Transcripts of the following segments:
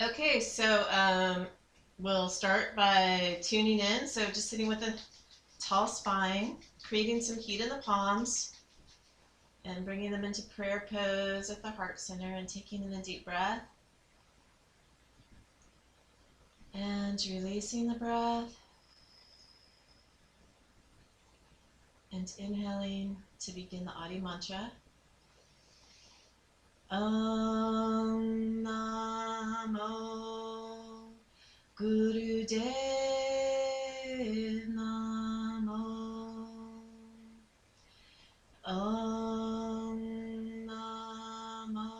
Okay, so we'll start by tuning in. So just sitting with a tall spine, creating some heat in the palms, and bringing them into prayer pose at the heart center and taking in a deep breath. And releasing the breath. And inhaling to begin the Adi mantra. Om Namo Gurudev Namo. Om Namo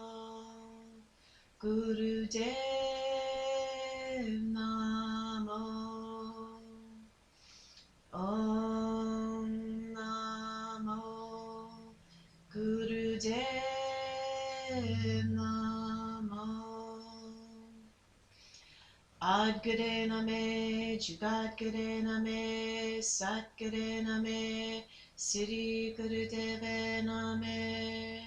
Gurudev Namo. Om Namo Gurudev Namo. Adgare Name, Jugadgare Name, Satgare Name, Sri Gurudeve Name.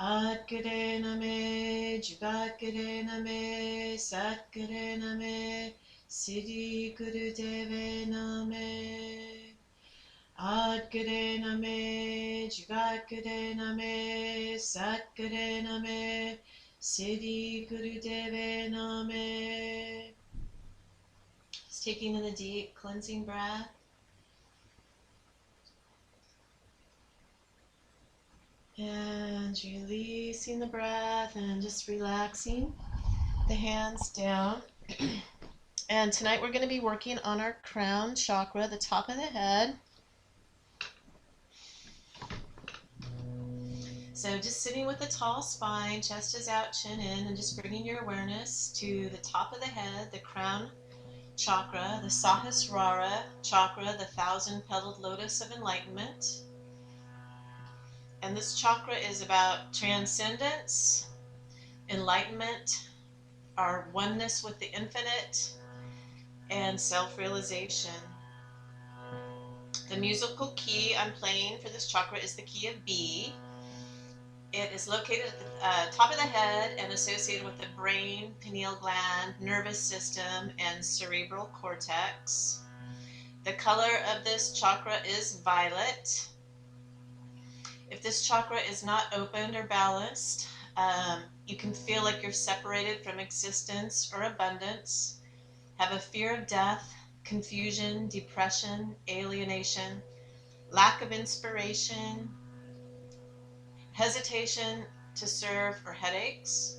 Adgare Name, Jugadgare Name, Satgare Name, Sri Gurudeve Name. Adgare Name, Jugadgare Name, Satgare Name, Sri Gurudeve Name. Just taking in a deep cleansing breath. And releasing the breath and just relaxing the hands down. And tonight we're going to be working on our crown chakra, the top of the head. So just sitting with a tall spine, chest is out, chin in, and just bringing your awareness to the top of the head, the crown chakra, the Sahasrara Chakra, the 1,000-petaled lotus of enlightenment. And this chakra is about transcendence, enlightenment, our oneness with the infinite, and self-realization. The musical key I'm playing for this chakra is the key of B. It is located at the top of the head and associated with the brain, pineal gland, nervous system, and cerebral cortex. The color of this chakra is violet. If this chakra is not opened or balanced, you can feel like you're separated from existence or abundance, have a fear of death, confusion, depression, alienation, lack of inspiration, hesitation to serve, or headaches.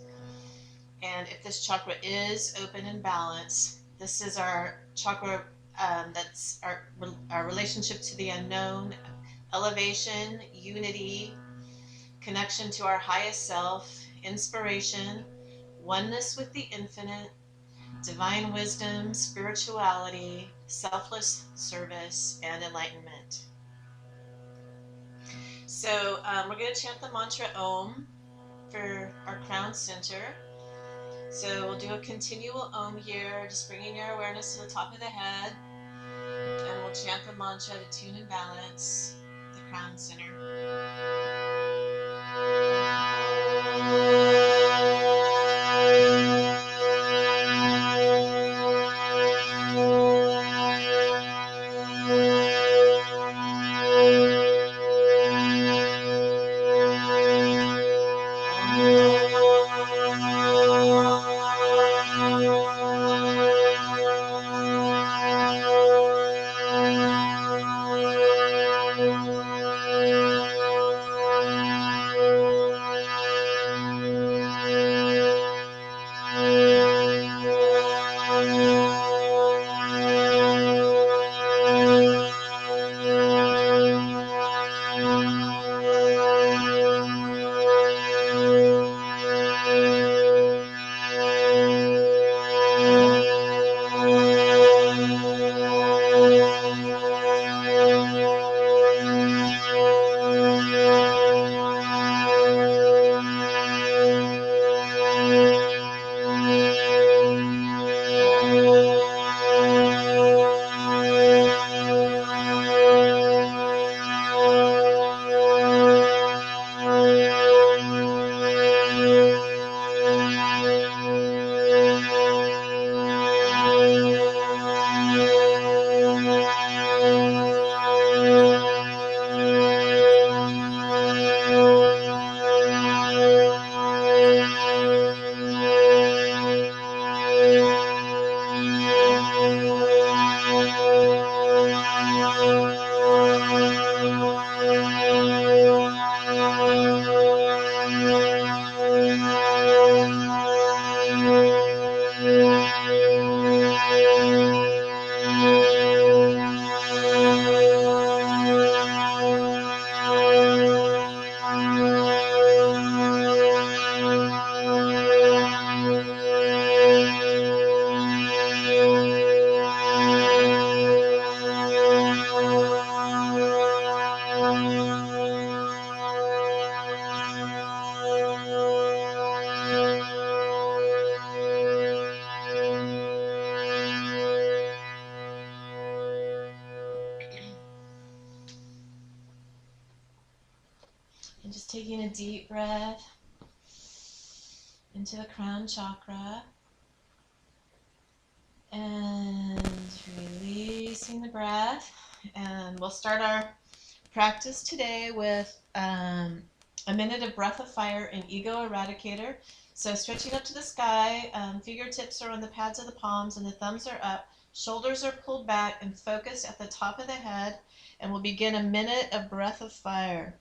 And if this chakra is open and balanced, this is our chakra that's our relationship to the unknown, elevation, unity, connection to our highest self, inspiration, oneness with the infinite, divine wisdom, spirituality, selfless service, and enlightenment. So we're going to chant the mantra Om for our crown center. So we'll do a continual Om here, just bringing your awareness to the top of the head. And we'll chant the mantra to tune and balance the crown center. Taking a deep breath into the crown chakra and releasing the breath. And we'll start our practice today with a minute of breath of fire and ego eradicator. So stretching up to the sky, fingertips are on the pads of the palms and the thumbs are up, shoulders are pulled back and focused at the top of the head, and we'll begin a minute of breath of fire.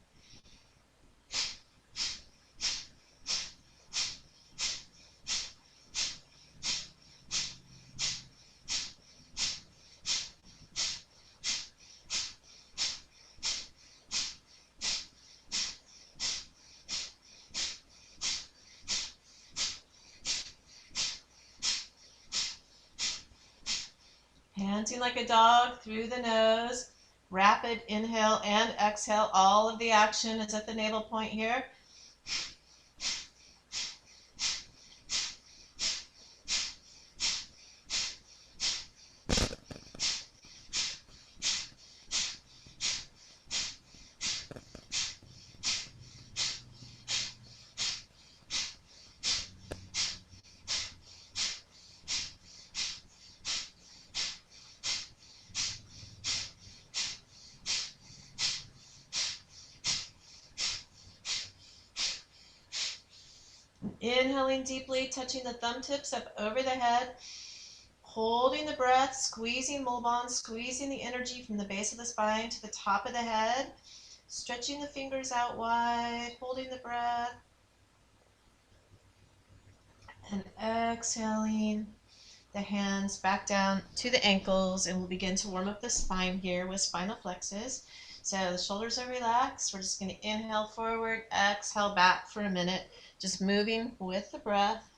Panting like a dog through the nose. Rapid inhale and exhale. All of the action is at the navel point here. Inhaling deeply, touching the thumb tips up over the head, holding the breath, squeezing Mulban, squeezing the energy from the base of the spine to the top of the head, stretching the fingers out wide, holding the breath, and exhaling the hands back down to the ankles, and we'll begin to warm up the spine here with spinal flexes. So the shoulders are relaxed. We're just going to inhale forward, exhale back for a minute, just moving with the breath.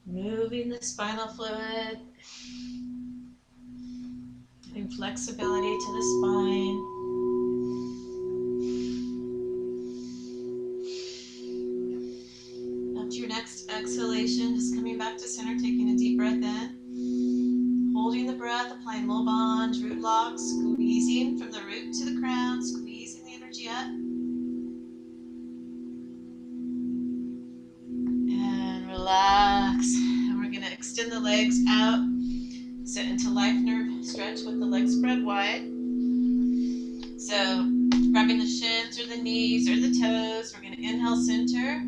Moving the spinal fluid, giving flexibility to the spine. After your next exhalation, just coming back to center, taking a deep breath in. Holding the breath, applying Mulban, root locks, squeezing from the root to the crown, squeezing the energy up. And relax. And we're going to extend the legs out. Sit into life nerve stretch with the legs spread wide. So grabbing the shins or the knees or the toes. We're going to inhale center.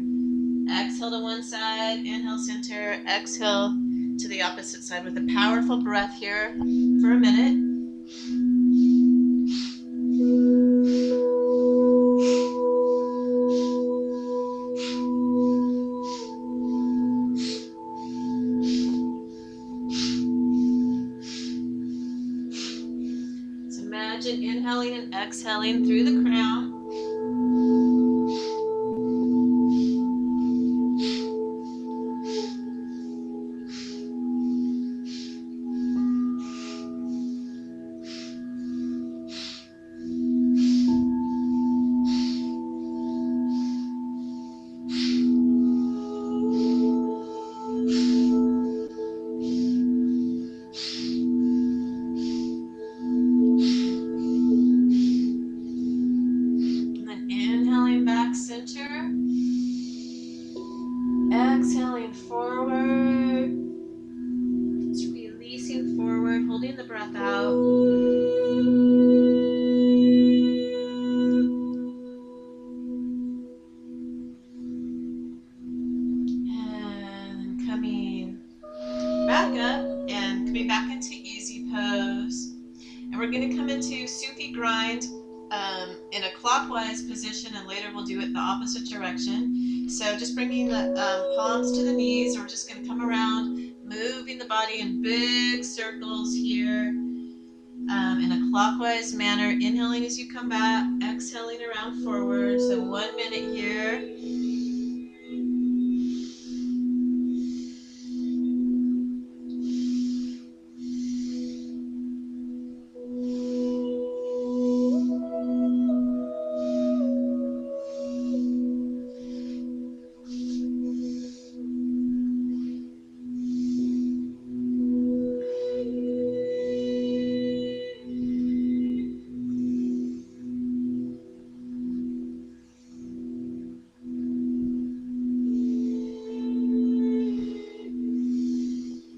Exhale to one side. Inhale center. Exhale to the opposite side with a powerful breath here for a minute. Imagine inhaling and exhaling through the crown. Center, exhaling forward, just releasing forward, holding the breath out. And coming back up and coming back into easy pose. And we're going to come into Sufi grind in a clockwise position, and later we'll do it the opposite direction. So just bringing the palms to the knees. We're just going to come around, moving the body in big circles here in a clockwise manner. Inhaling as you come back, exhaling around forward. So 1 minute here.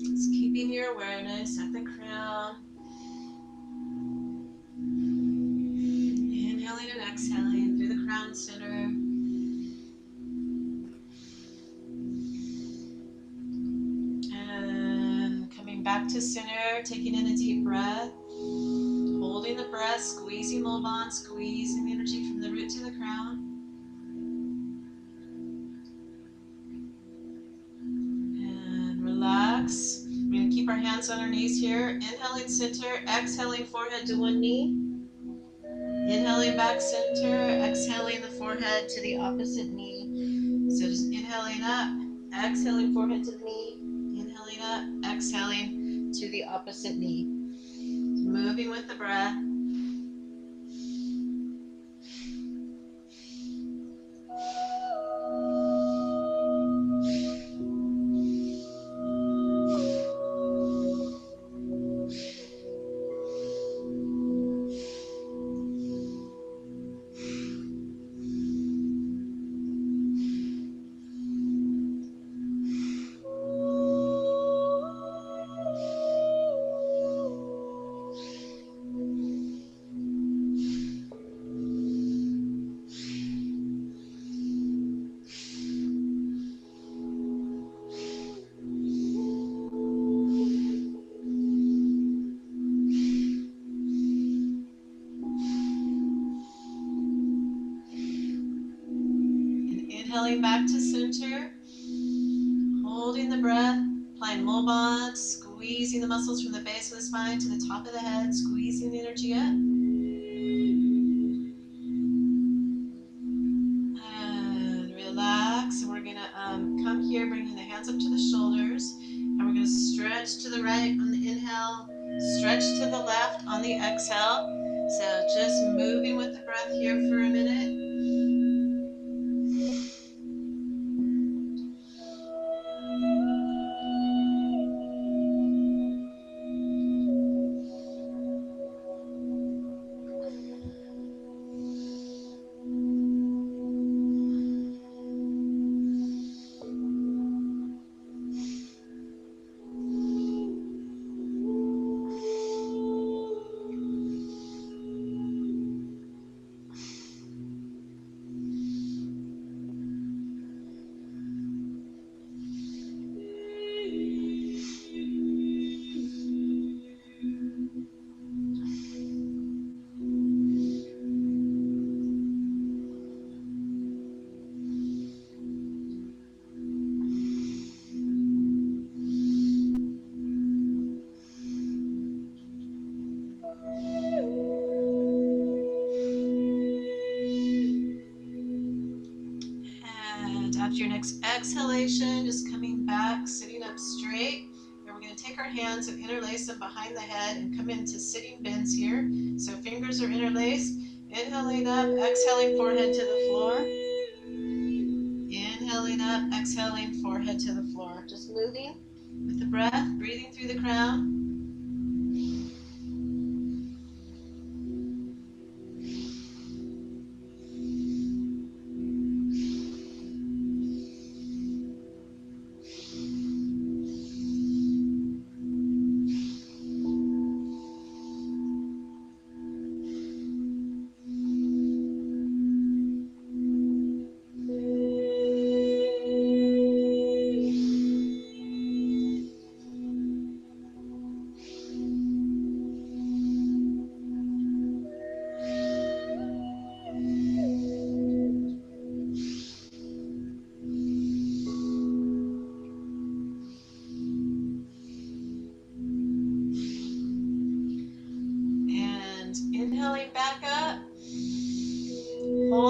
Just keeping your awareness at the crown. Inhaling and exhaling through the crown center. And coming back to center, taking in a deep breath. Holding the breath, squeezing Mulban, squeezing the energy from the root to the crown. And relax. We're going to keep our hands on our knees here. Inhaling center, exhaling forehead to one knee. Inhaling back center, exhaling the forehead to the opposite knee. So just inhaling up, exhaling forehead to the knee. Inhaling up, exhaling to the opposite knee. Moving with the breath. Inhaling back to center, holding the breath, applying Mulban, squeezing the muscles from the base of the spine to the top of the head, squeezing the energy up. And relax. And we're going to come here, bringing the hands up to the shoulders. And we're going to stretch to the right on the inhale, stretch to the left on the exhale. So just moving with the breath here for a minute. After your next exhalation, just coming back, sitting up straight. And we're going to take our hands and interlace them behind the head and come into sitting bends here. So fingers are interlaced. Inhaling up, exhaling forehead to the floor. Inhaling up, exhaling forehead to the floor. Just moving with the breath, breathing through the crown.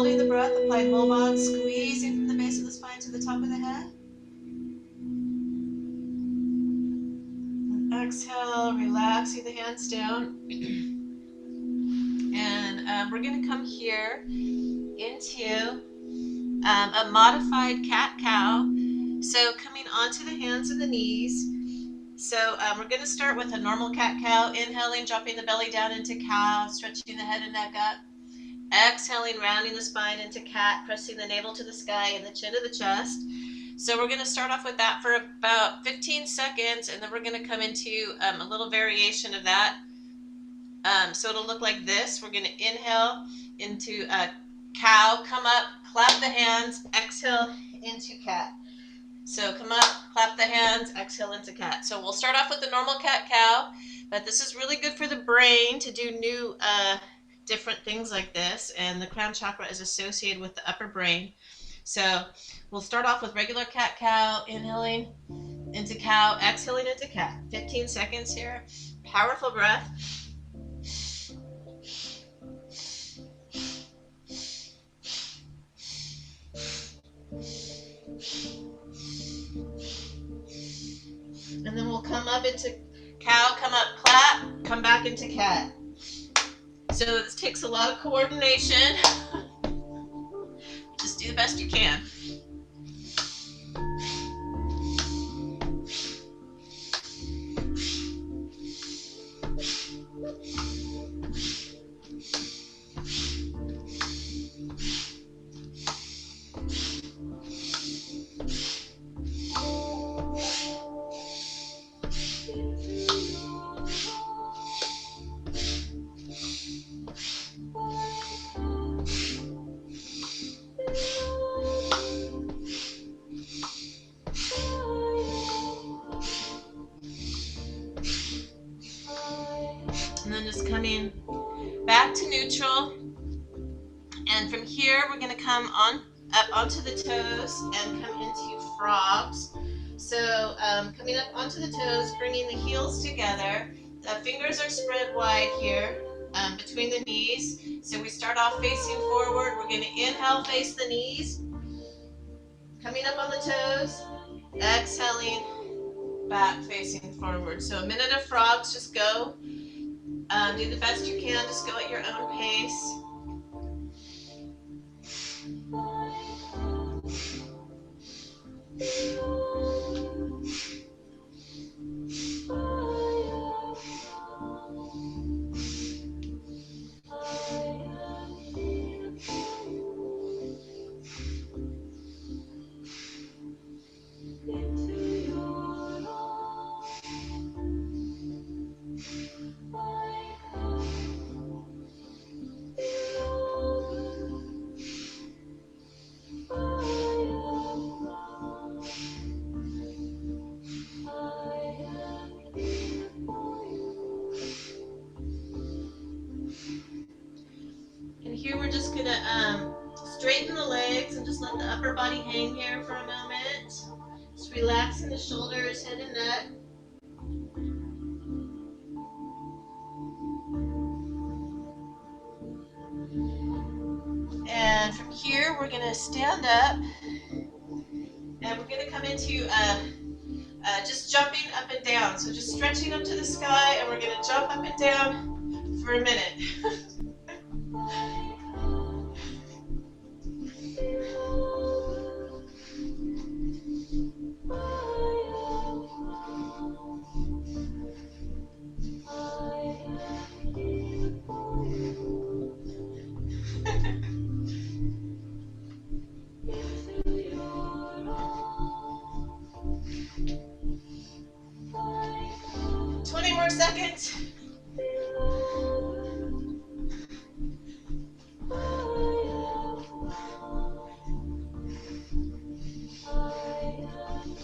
holding the breath, applied mole bonds, squeezing from the base of the spine to the top of the head. And exhale, relaxing the hands down. And we're going to come here into a modified cat-cow. So coming onto the hands and the knees. So we're going to start with a normal cat-cow, inhaling, dropping the belly down into cow, stretching the head and neck up. Exhaling, rounding the spine into cat, pressing the navel to the sky and the chin to the chest. So we're going to start off with that for about 15 seconds, and then we're going to come into a little variation of that. So it'll look like this. We're going to inhale into a cow, come up, clap the hands, exhale into cat. So come up, clap the hands, exhale into cat. So we'll start off with the normal cat-cow, but this is really good for the brain to do new different things like this, and the crown chakra is associated with the upper brain. So we'll start off with regular cat-cow, inhaling into cow, exhaling into cat. 15 seconds here. Powerful breath. And then we'll come up into cow, come up, clap, come back into cat. So this takes a lot of coordination. Just do the best you can. And then just coming back to neutral. And from here, we're going to come on up onto the toes and come into frogs. So coming up onto the toes, bringing the heels together. The fingers are spread wide here between the knees. So we start off facing forward. We're going to inhale, face the knees. Coming up on the toes. Exhaling, back facing forward. So a minute of frogs, just go. Do the best you can, just go at your own pace. And here we're just going to straighten the legs and just let the upper body hang here for a moment. Just relaxing the shoulders, head and neck. And from here, we're going to stand up. And we're going to come into just jumping up and down. So just stretching up to the sky, and we're going to jump up and down for a minute. More seconds.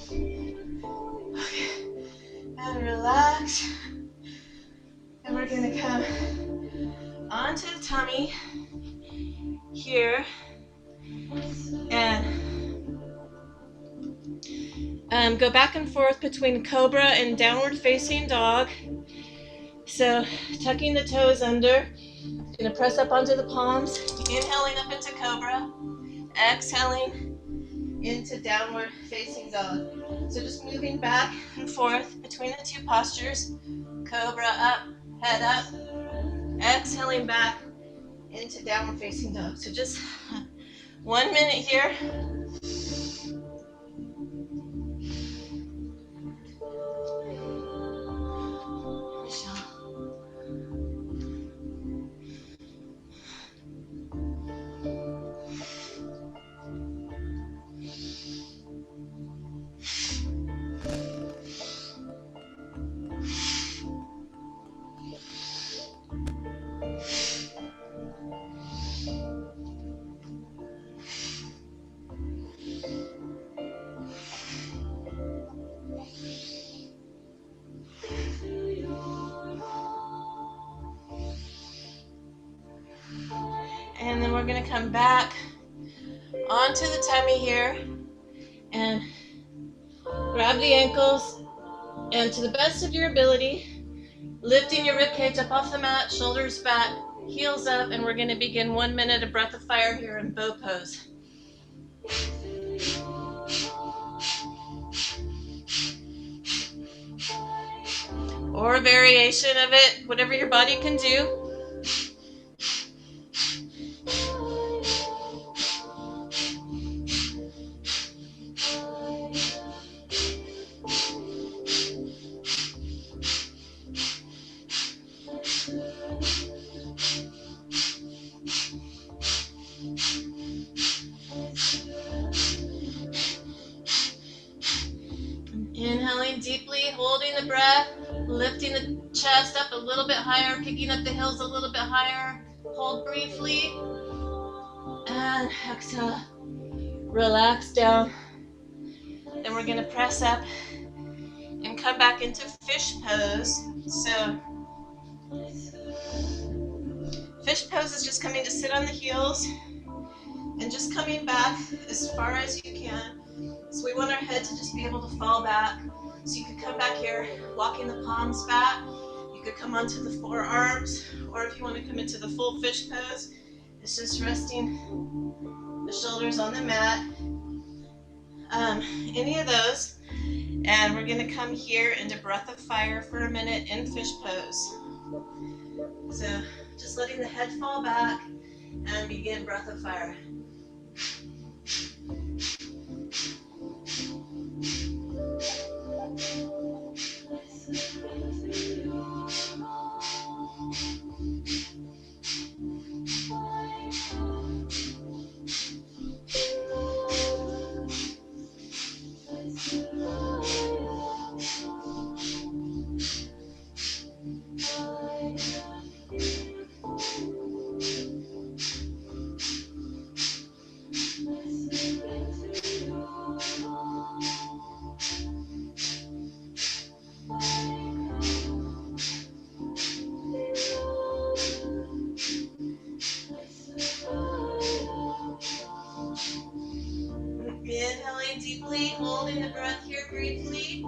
Okay. And relax. And we're going to come onto the tummy here and go back and forth between cobra and downward facing dog. So tucking the toes under Gonna press up onto the palms, inhaling up into cobra, exhaling into downward facing dog. So just moving back and forth between the two postures. Cobra up, head up, exhaling back into downward facing dog. So just 1 minute here. And then we're going to come back onto the tummy here and grab the ankles, and to the best of your ability, lifting your rib cage up off the mat, shoulders back, heels up, and we're going to begin 1 minute of breath of fire here in bow pose. Or a variation of it, whatever your body can do. Inhaling deeply, holding the breath, lifting the chest up a little bit higher, picking up the heels a little bit higher. Hold briefly, and exhale. Relax down. Then we're going to press up and come back into fish pose. So fish pose is just coming to sit on the heels and just coming back as far as you can. So we want our head to just be able to fall back. So you could come back here, walking the palms back. You could come onto the forearms, or if you want to come into the full fish pose, it's just resting the shoulders on the mat. Any of those. And we're going to come here into breath of fire for a minute in fish pose. So just letting the head fall back and begin breath of fire. Inhaling deeply, holding the breath here briefly.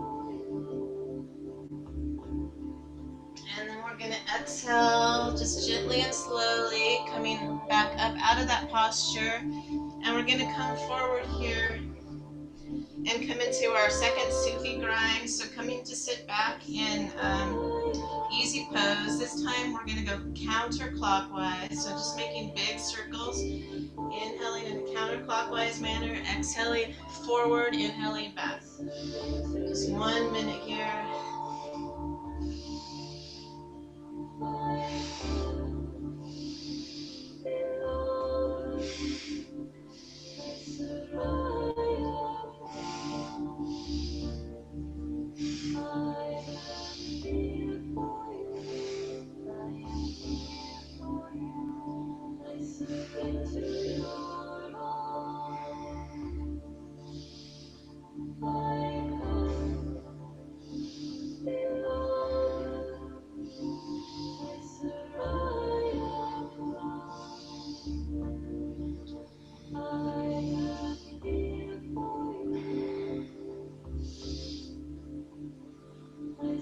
And then we're going to exhale just gently and slowly, coming back up out of that posture. And we're going to come forward here and come into our second Sufi grind. So coming to sit back in easy pose. This time we're going to go counterclockwise. So just making big circles. Inhaling in a counterclockwise manner, exhaling forward, inhaling back. Just 1 minute here.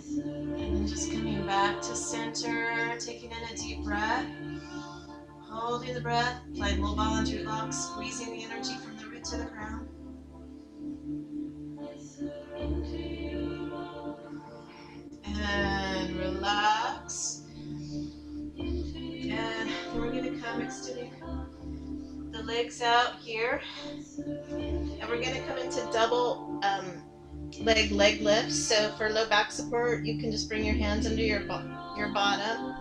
And then just coming back to center, taking in a deep breath. Holding the breath, applying low bond root lock, squeezing the energy from the root to the ground. And relax. And then we're going to come extending the legs out here. And we're going to come into double leg lifts. So for low back support, you can just bring your hands under your bottom.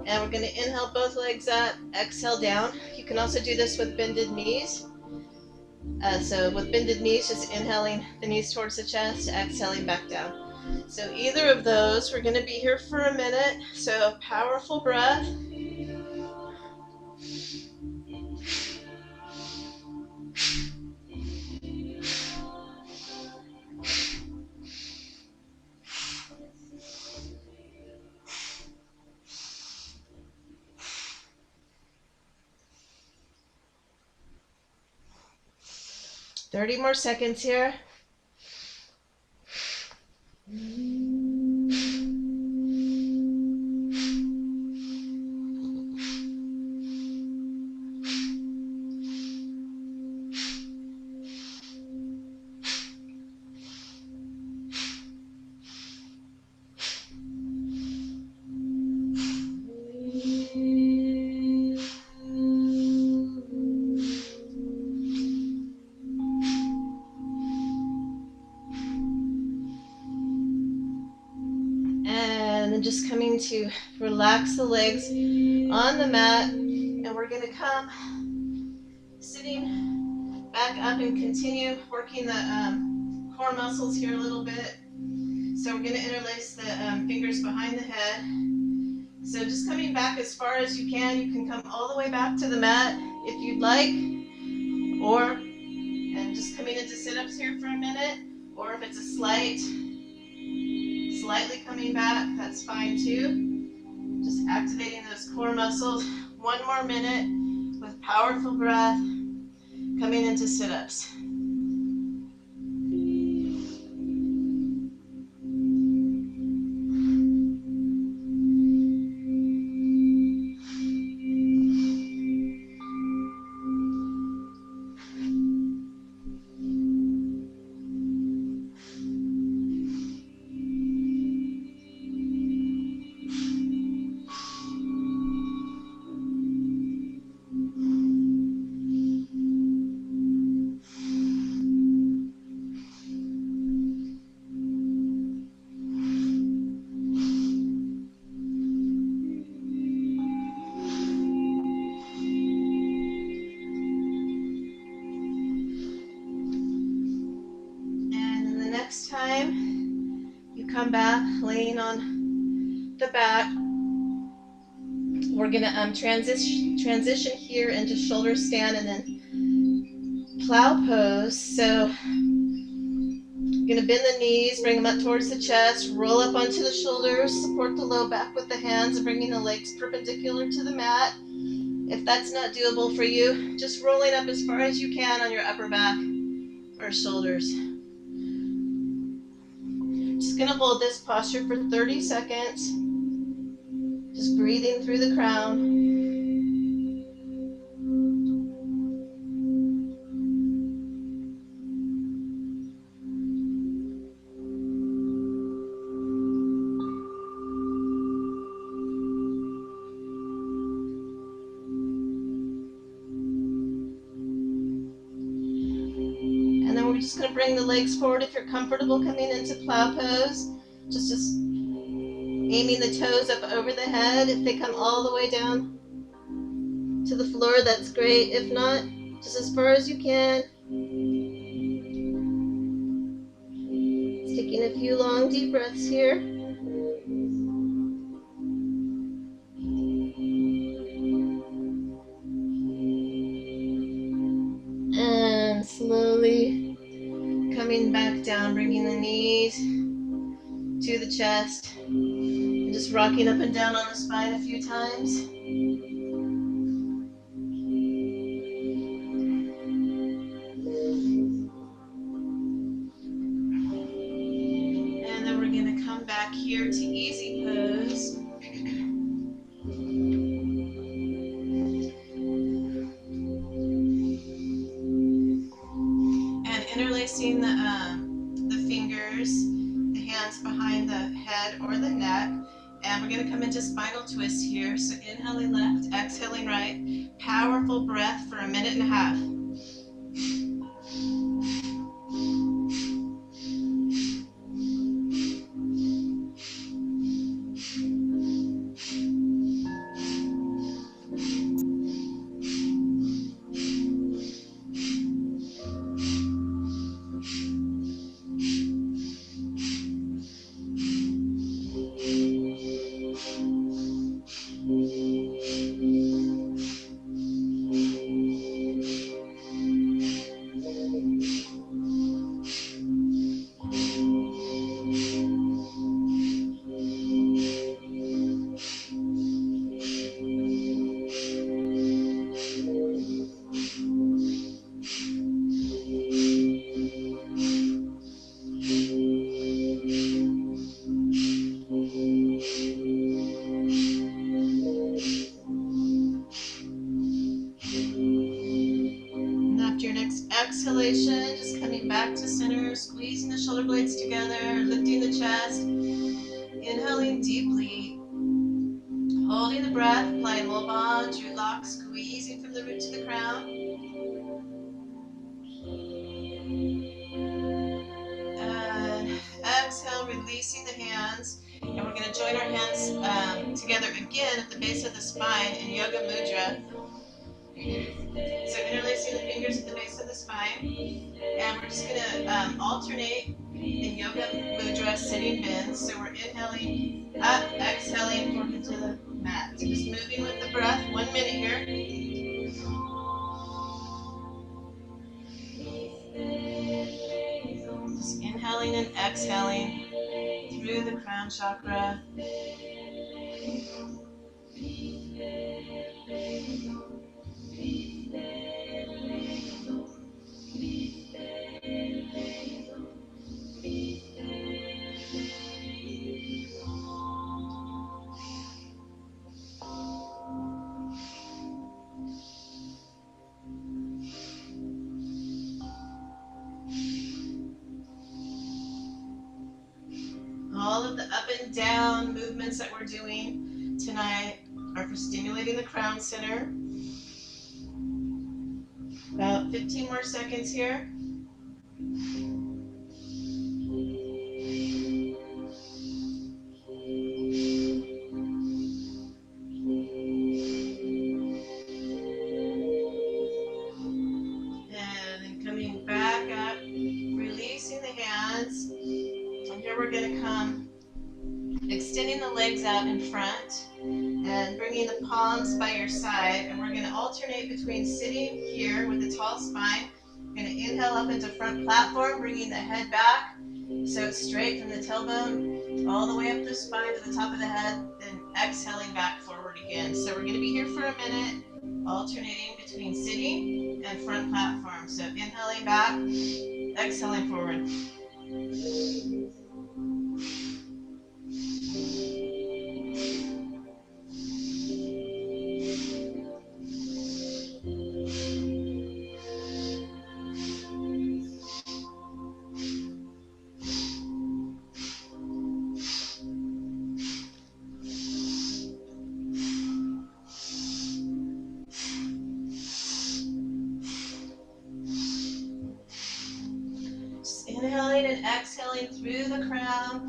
And we're going to inhale both legs up, exhale down. You can also do this with bended knees. So with bended knees, just inhaling the knees towards the chest, exhaling back down. So either of those, we're going to be here for a minute. So powerful breath. "30 more seconds here. And then just coming to relax the legs on the mat. And we're going to come sitting back up and continue working the core muscles here a little bit. So we're going to interlace the fingers behind the head. So just coming back as far as you can. You can come all the way back to the mat if you'd like. And just coming into sit-ups here for a minute. Or if it's a slightly coming back, that's fine too. Just activating those core muscles. 1 more minute with powerful breath coming into sit-ups. Next time you come back laying on the back, we're going to transition here into shoulder stand and then plow pose. So you're going to bend the knees, bring them up towards the chest, roll up onto the shoulders, support the low back with the hands and bringing the legs perpendicular to the mat. If that's not doable for you, just rolling up as far as you can on your upper back or shoulders. Just going to hold this posture for 30 seconds. Just breathing through the crown. And then we're just going to bring the legs forward if you're comfortable coming into plow pose. Just aiming the toes up over the head. If they come all the way down to the floor, that's great. If not, just as far as you can. Just taking a few long deep breaths here. And slowly coming back down, bringing the knees to the chest. And just rocking up and down on the spine a few times. And then we're going to come back here your to easy pose. And interlacing the fingers, the hands behind the head or the neck. And we're going to come into spinal twist here. So inhaling left, exhaling right. Powerful breath for 1.5 minutes. Exhalation, just coming back to center, squeezing the shoulder blades together, lifting the chest, inhaling deeply, holding the breath, applying low bond, root lock, squeezing from the root to the crown. And exhale, releasing the hands. And we're going to join our hands together again at the base of the spine in Yoga Mudra. So interlacing the fingers at the base of the spine. And we're just going to alternate in Yoga Mudra sitting bends. So we're inhaling up, exhaling forward to the mat. So just moving with the breath. 1 minute here. Just inhaling and exhaling through the crown chakra. All of the up and down movements that we're doing tonight are for stimulating the crown center. About 15 more seconds here. And then coming back up, releasing the hands. And here we're going to come extending the legs out in front and bringing the palms by your side. And we're going to alternate between sitting here with a tall spine. We're going to inhale up into front platform, bringing the head back so it's straight from the tailbone all the way up the spine to the top of the head, then exhaling back forward again. So we're going to be here for 1 minute, alternating between sitting and front platform. So inhaling back, exhaling forward. Inhaling and exhaling through the crown.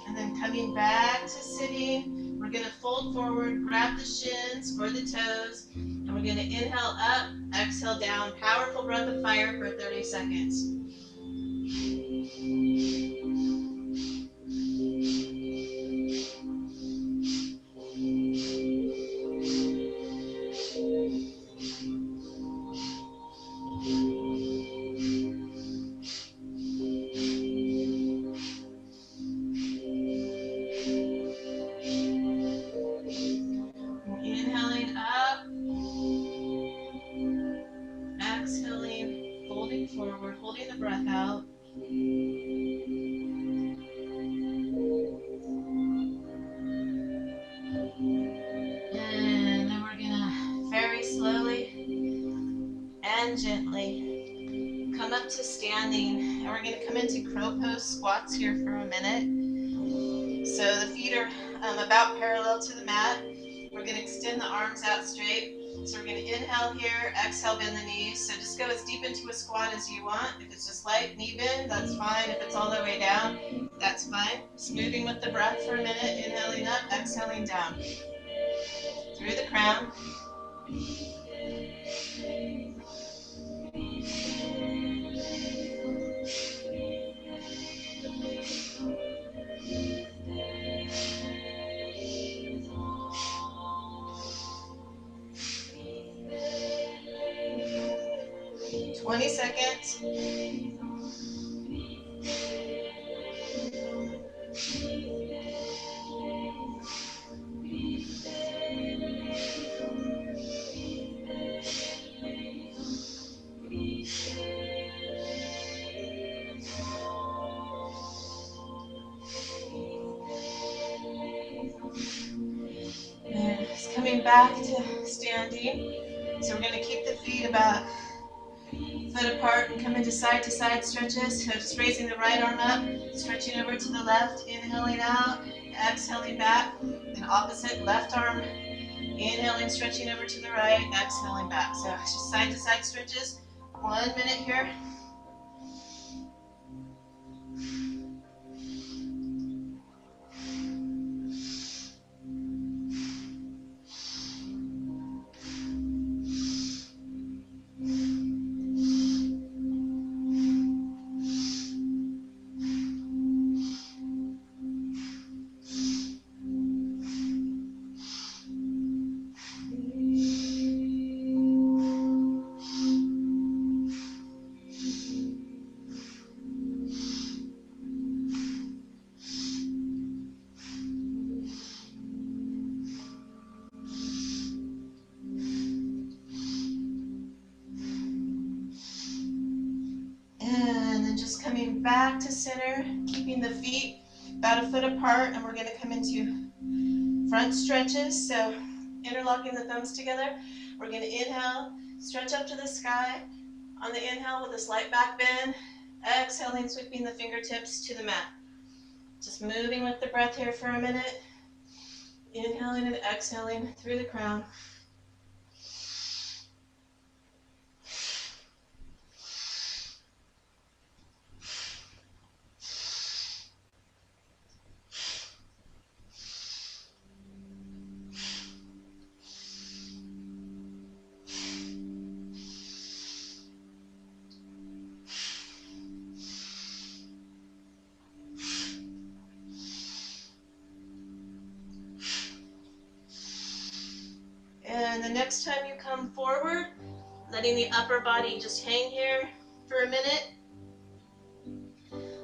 And then coming back to sitting, we're going to fold forward, grab the shins or the toes, and we're going to inhale up, exhale down. Powerful breath of fire for 30 seconds. Inhaling up, exhaling exhaling, folding forward, holding the breath out. And then we're gonna very slowly and gently come up to standing. And we're gonna come into crow pose squats here for a minute. So the feet are about parallel to the mat. We're gonna extend the arms out straight. So we're going to inhale here, exhale, bend the knees. So just go as deep into a squat as you want. If it's just light knee bend, that's fine. If it's all the way down, that's fine. Just moving with the breath for a minute, inhaling up, exhaling down. Through the crown. 20 seconds. And just coming back to standing. So we're going to keep the feet about foot apart and come into side to side stretches. So just raising the right arm up, stretching over to the left, inhaling out, exhaling back, and opposite left arm, inhaling, stretching over to the right, exhaling back. So it's just side to side stretches. 1 minute here. Coming back to center, keeping the feet about a foot apart, and we're going to come into front stretches. So interlocking the thumbs together, we're going to inhale, stretch up to the sky. On the inhale with a slight back bend, exhaling, sweeping the fingertips to the mat. Just moving with the breath here for a minute. Inhaling and exhaling through the crown. And the next time you come forward, letting the upper body just hang here for a minute.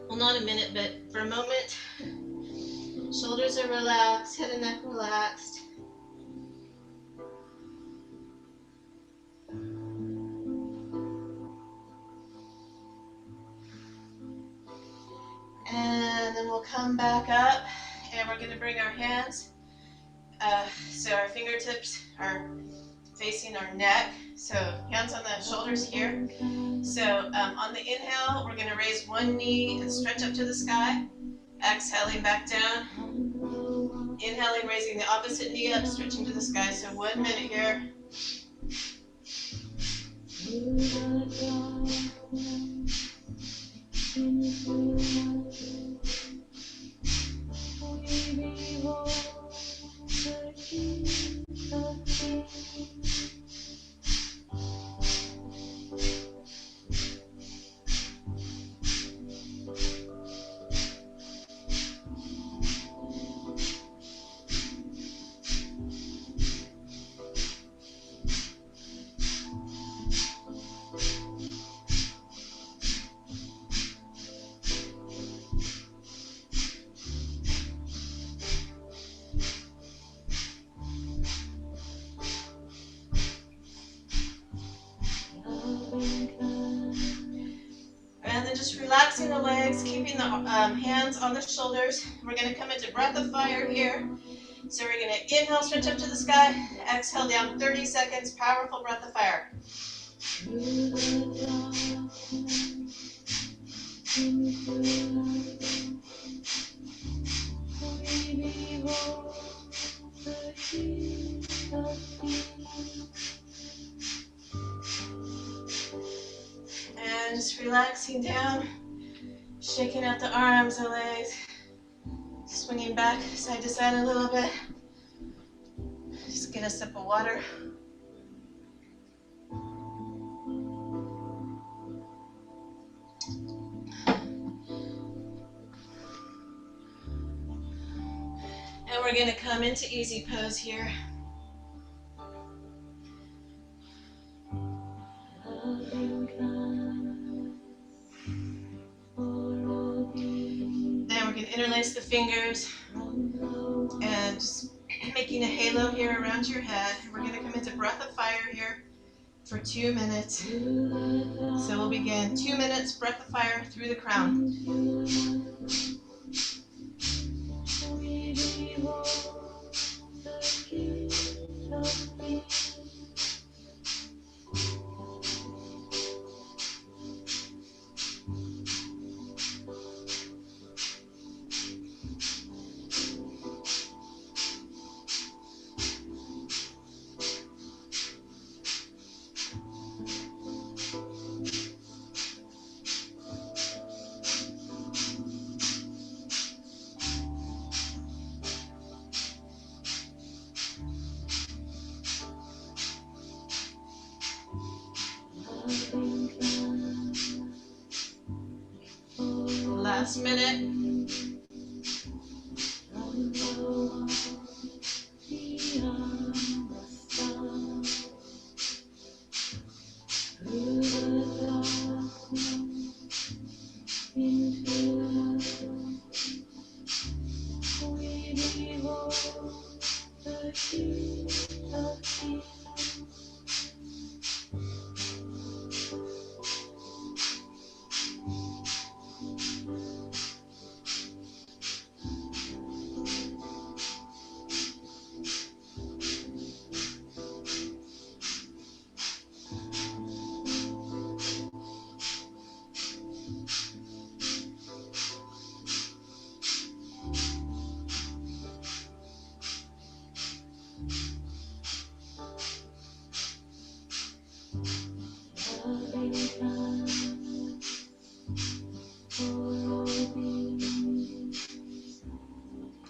Well, not a minute, but for a moment. Shoulders are relaxed, head and neck relaxed. And then we'll come back up, and we're going to bring our hands so our fingertips are facing our neck. So hands on the shoulders here. So on the inhale, we're going to raise one knee and stretch up to the sky. Exhaling back down. Inhaling, raising the opposite knee up, stretching to the sky. So 1 minute here. just relaxing the legs, keeping the hands on the shoulders. We're going to come into breath of fire here. So we're going to inhale, stretch up to the sky. Exhale down 30 seconds. Powerful breath of fire. And just relaxing down, shaking out the arms and legs, swinging back side to side a little bit. Just get a sip of water. And we're going to come into easy pose here. Then we're going to interlace the fingers and just making a halo here around your head. We're going to come into breath of fire here for 2 minutes. So we'll begin 2 minutes breath of fire through the crown. Last minute.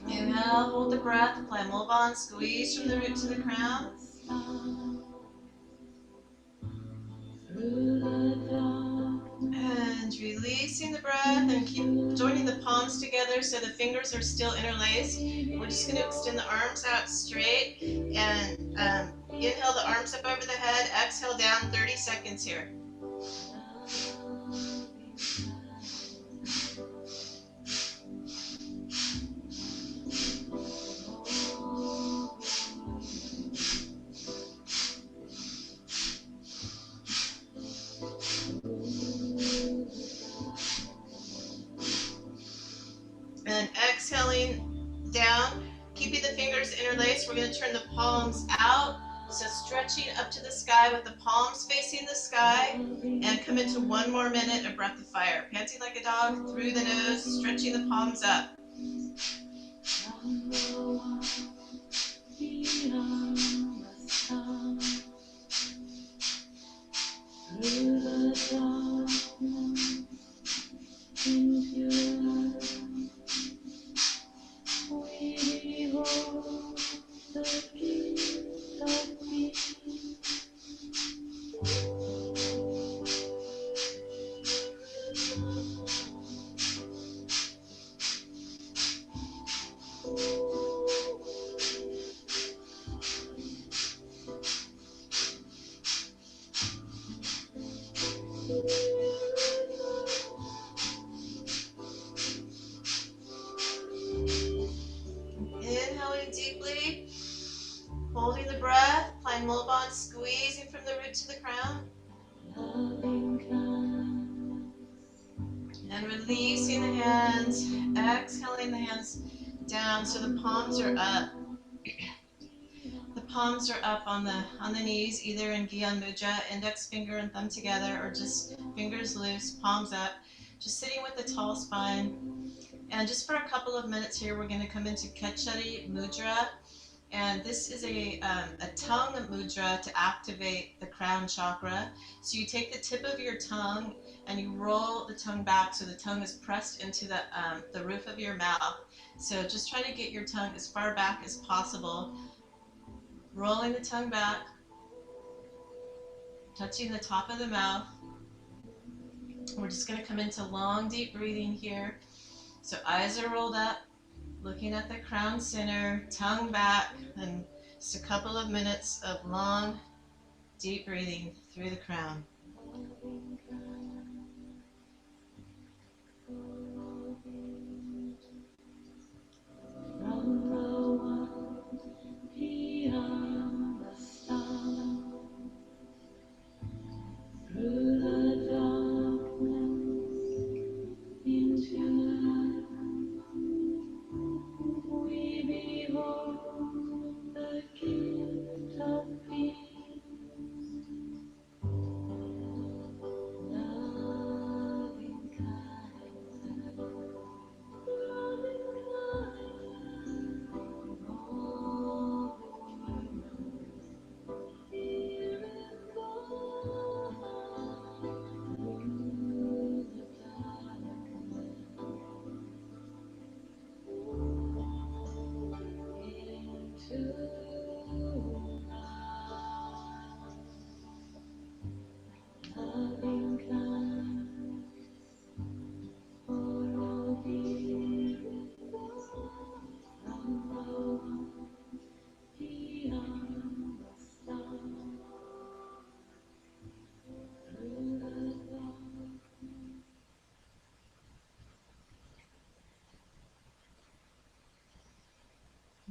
Inhale, hold the breath, apply mole bond, squeeze from the root to the crown. And releasing the breath and keep joining the palms together so the fingers are still interlaced. We're just going to extend the arms out straight and inhale the arms up over the head, exhale down 30 seconds here. And exhaling down, keeping the fingers interlaced, we're going to turn the palms out. So stretching up to the sky with the palms facing the sky, and come into 1 more minute of breath of fire. Panting like a dog through the nose, stretching the palms up. And releasing the hands, exhaling the hands down so the palms are up. The palms are up on the knees, either in Gyan Mudra, index finger and thumb together, or just fingers loose, palms up. Just sitting with a tall spine. And just for a couple of minutes here, we're going to come into Kachari Mudra. And this is a tongue mudra to activate the crown chakra. So you take the tip of your tongue and you roll the tongue back so the tongue is pressed into the roof of your mouth. So just try to get your tongue as far back as possible. Rolling the tongue back, touching the top of the mouth. We're just going to come into long, deep breathing here. So eyes are rolled up, looking at the crown center, tongue back, and just a couple of minutes of long, deep breathing through the crown.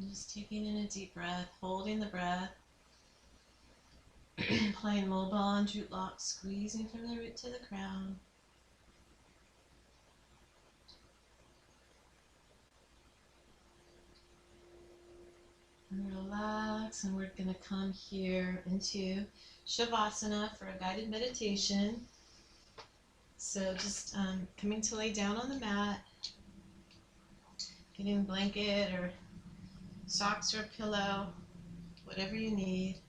Just taking in a deep breath, holding the breath, playing Mulban, Jute Lock, squeezing from the root to the crown. And relax, and we're going to come here into Shavasana for a guided meditation. So just coming to lay down on the mat, getting a blanket or socks or a pillow, whatever you need.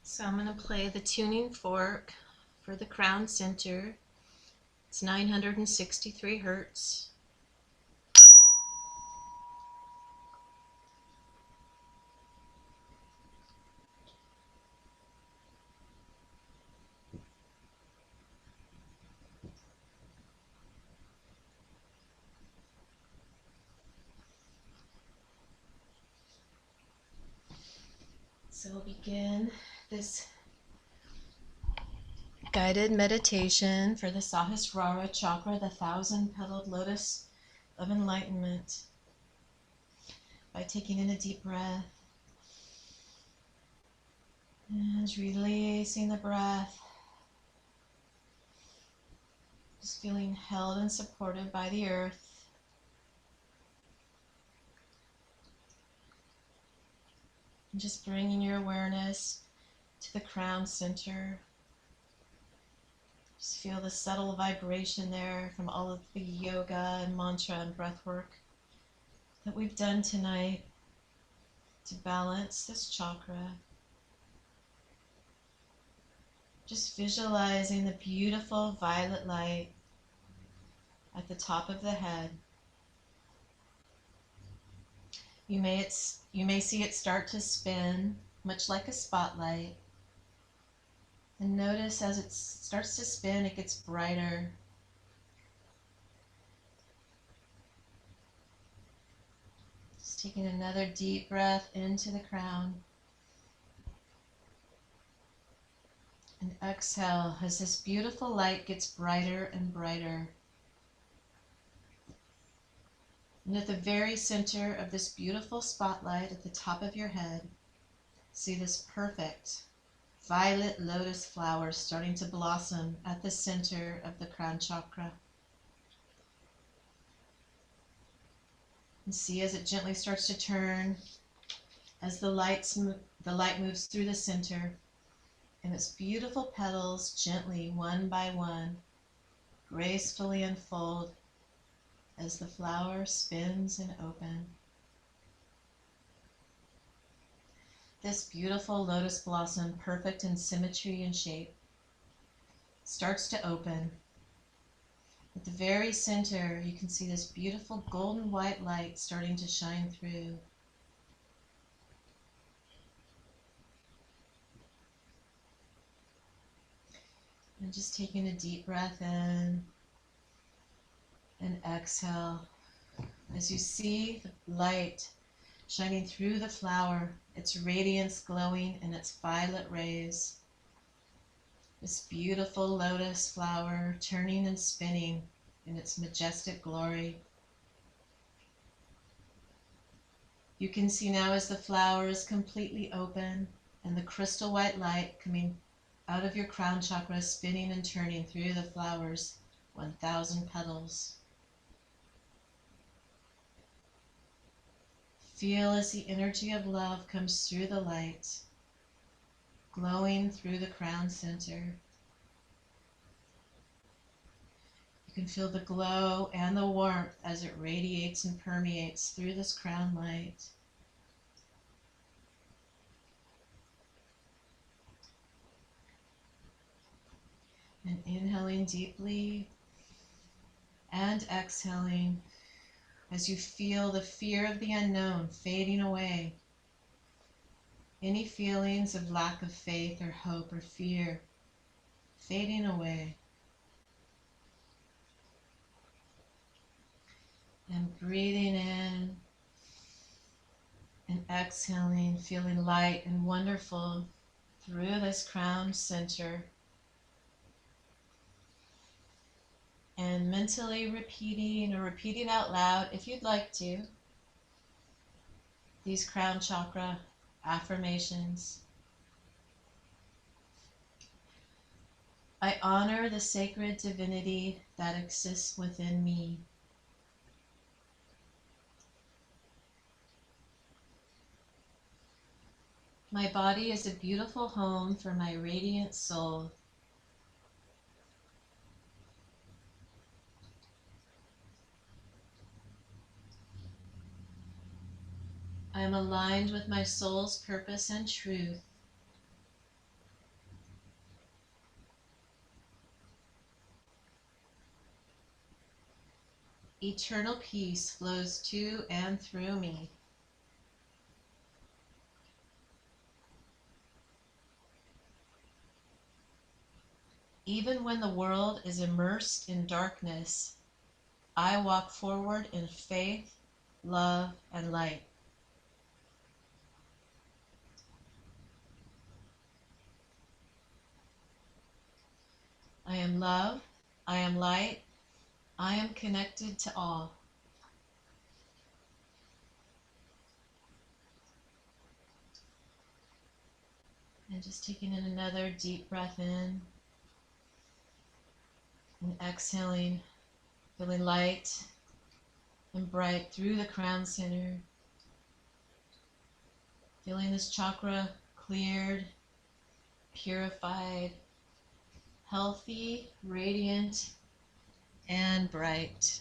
So I'm going to play the tuning fork for the crown center. It's 963 hertz. So we'll begin this guided meditation for the Sahasrara Chakra, the 1,000-petaled lotus of enlightenment, by taking in a deep breath and releasing the breath, just feeling held and supported by the earth. And just bringing your awareness to the crown center. Just feel the subtle vibration there from all of the yoga and mantra and breath work that we've done tonight to balance this chakra. Just visualizing the beautiful violet light at the top of the head. You may see it start to spin, much like a spotlight. And notice as it starts to spin, it gets brighter. Just Taking another deep breath into the crown. And exhale as this beautiful light gets brighter and brighter. And at the very center of this beautiful spotlight at the top of your head, see this perfect violet lotus flower starting to blossom at the center of the crown chakra. And see as it gently starts to turn, as the light moves through the center, and its beautiful petals gently, one by one, gracefully unfold as the flower spins and opens. This beautiful lotus blossom, perfect in symmetry and shape, starts to open. At the very center, you can see this beautiful golden white light starting to shine through. And just taking a deep breath in and exhale. As you see the light shining through the flower, its radiance glowing in its violet rays. This beautiful lotus flower turning and spinning in its majestic glory. You can see now as the flower is completely open and the crystal white light coming out of your crown chakra, spinning and turning through the flower's 1,000 petals. Feel as the energy of love comes through the light, glowing through the crown center. You can feel the glow and the warmth as it radiates and permeates through this crown light. And inhaling deeply and exhaling as you feel the fear of the unknown fading away. Any feelings of lack of faith or hope or fear fading away. And breathing in and exhaling, feeling light and wonderful through this crown center. And mentally repeating out loud, if you'd like to, these crown chakra affirmations. I honor the sacred divinity that exists within me. My body is a beautiful home for my radiant soul. I am aligned with my soul's purpose and truth. Eternal peace flows to and through me. Even when the world is immersed in darkness, I walk forward in faith, love, and light. I am love, I am light, I am connected to all. And just taking in another deep breath in and exhaling, feeling light and bright through the crown center. Feeling this chakra cleared, purified, healthy, radiant, and bright.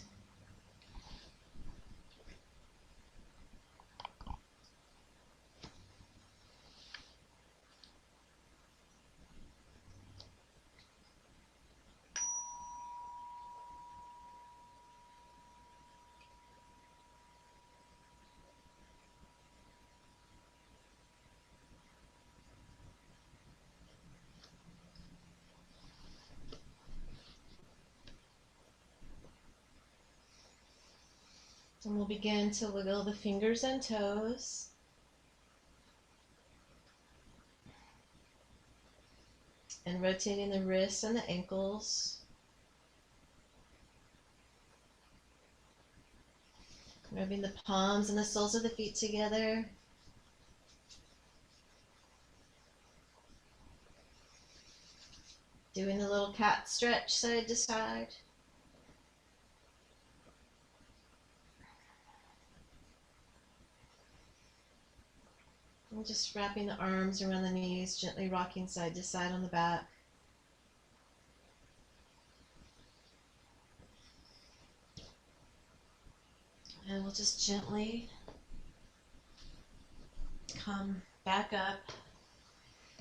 And we'll begin to wiggle the fingers and toes. And rotating the wrists and the ankles. Rubbing the palms and the soles of the feet together. Doing the little cat stretch side to side. And just wrapping the arms around the knees, gently rocking side to side on the back. And we'll just gently come back up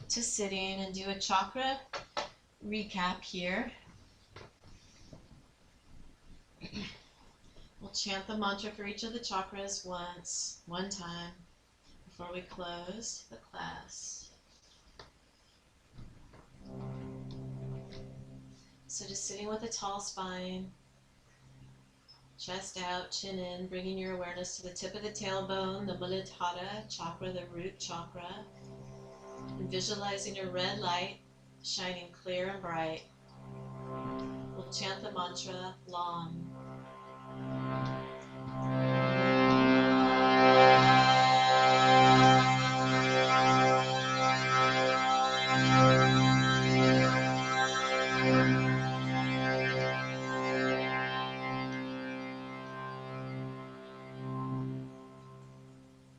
to sitting and do a chakra recap here. We'll chant the mantra for each of the chakras one time, before we close the class. So just sitting with a tall spine, chest out, chin in, bringing your awareness to the tip of the tailbone, the Muladhara chakra, the root chakra, and visualizing a red light shining clear and bright. We'll chant the mantra long.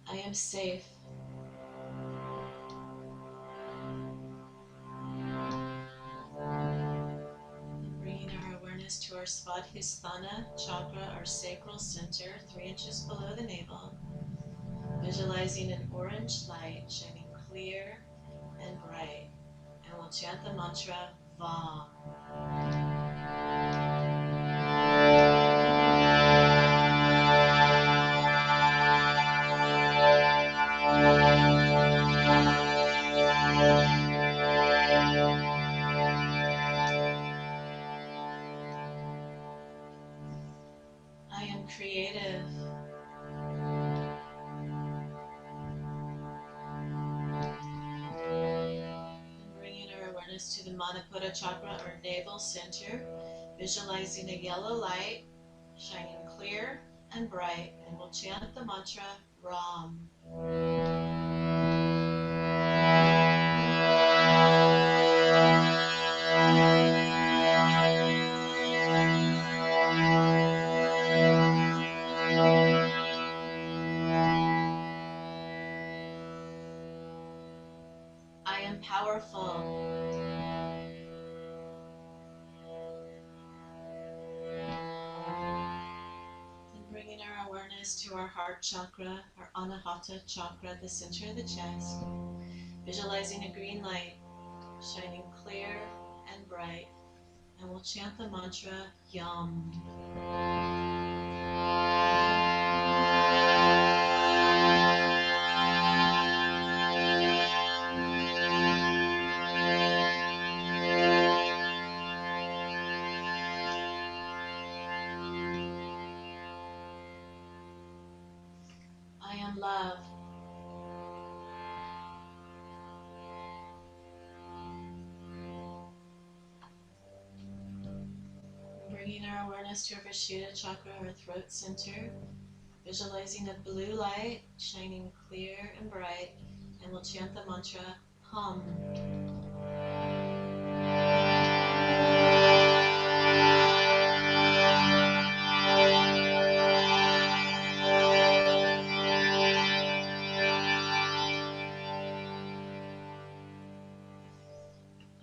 I am safe. Bringing our awareness to our Svadhisthana chakra, our sacral center, 3 inches below the navel. Visualizing an orange light shining clear and bright. And we'll chant the mantra Va. I am creative. And bringing our awareness to the Manipura chakra, our navel center, visualizing a yellow light shining clear and bright, and we'll chant the mantra Ram. I am powerful. And bringing our awareness to our heart chakra, our Anahata chakra, the center of the chest, visualizing a green light shining clear and bright, and we'll chant the mantra Yum. I am love. Bringing our awareness to our Vishuddha chakra, our throat center, visualizing a blue light shining clear and bright, and we'll chant the mantra Hum.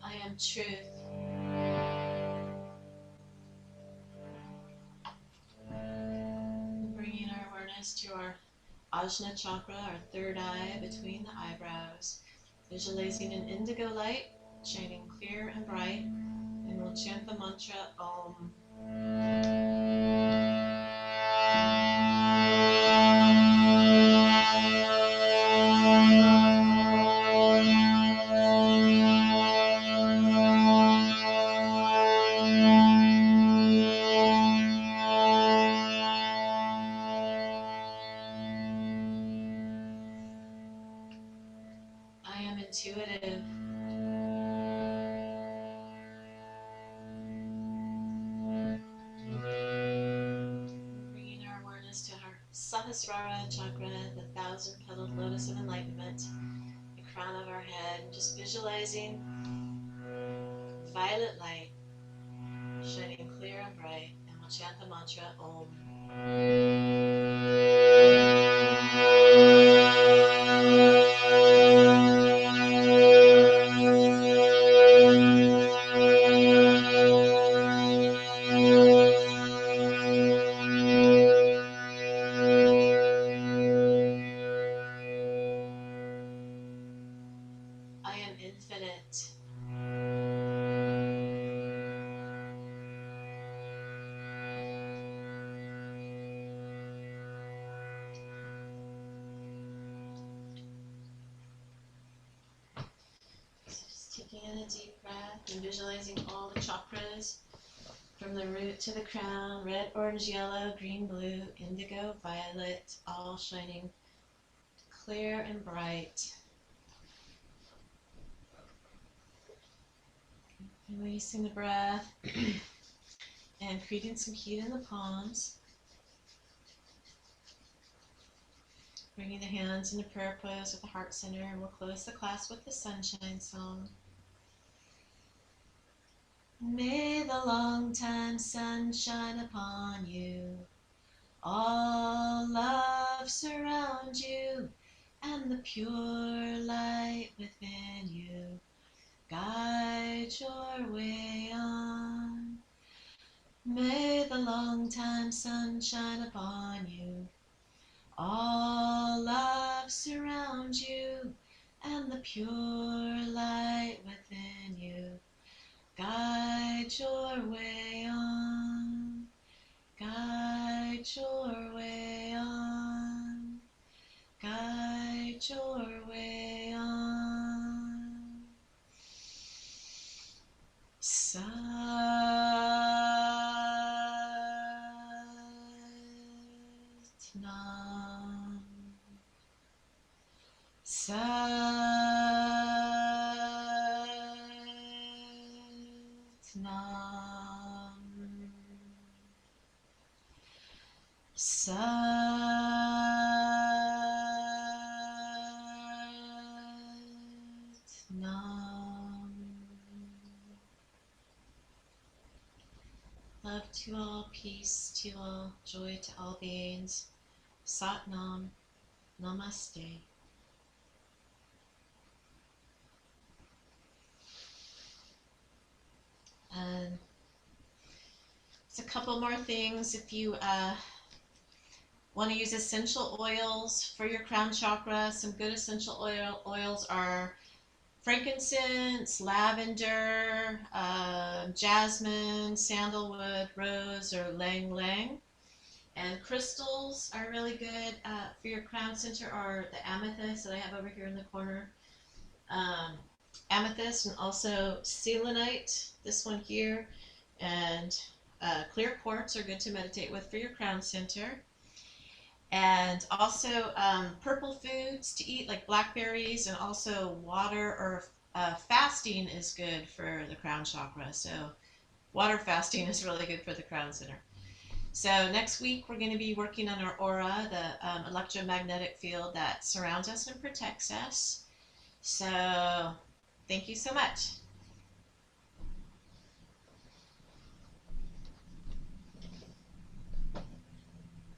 I am truth. Bringing our awareness to our Ajna chakra, our third eye between the eyebrows, visualizing an indigo light shining clear and bright, and we'll chant the mantra Om. intuitive. Bringing our awareness to our Sahasrara Chakra, the 1,000-petaled lotus of enlightenment, the crown of our head, and just visualizing violet light shining clear and bright, and we'll chant the mantra Om. I am infinite. Just taking in a deep breath and visualizing all the chakras from the root to the crown, red, orange, yellow, green, blue, indigo, violet, all shining clear and bright. Releasing the breath and creating some heat in the palms. Bringing the hands into prayer pose with the heart center, and we'll close the class with the sunshine song. May the long time sun shine upon you, all love surround you, and the pure light within you guide your way on. May the long time sun shine upon you, all love surround you, and the pure light within you guide your way on. Guide your way on. Guide your way on. Satnam. Satnam. Satnam. Love to all, peace to all, joy to all beings. Satnam. Namaste. And there's a couple more things. If you want to use essential oils for your crown chakra, some good essential oils are frankincense, lavender, jasmine, sandalwood, rose, or lang lang. And crystals are really good for your crown center, are the amethyst that I have over here in the corner. Amethyst, and also selenite, this one here, and clear quartz are good to meditate with for your crown center. And also purple foods to eat, like blackberries, and also water or fasting is good for the crown chakra. So water fasting is really good for the crown center. So next week we're going to be working on our aura, the electromagnetic field that surrounds us and protects us. So thank you so much.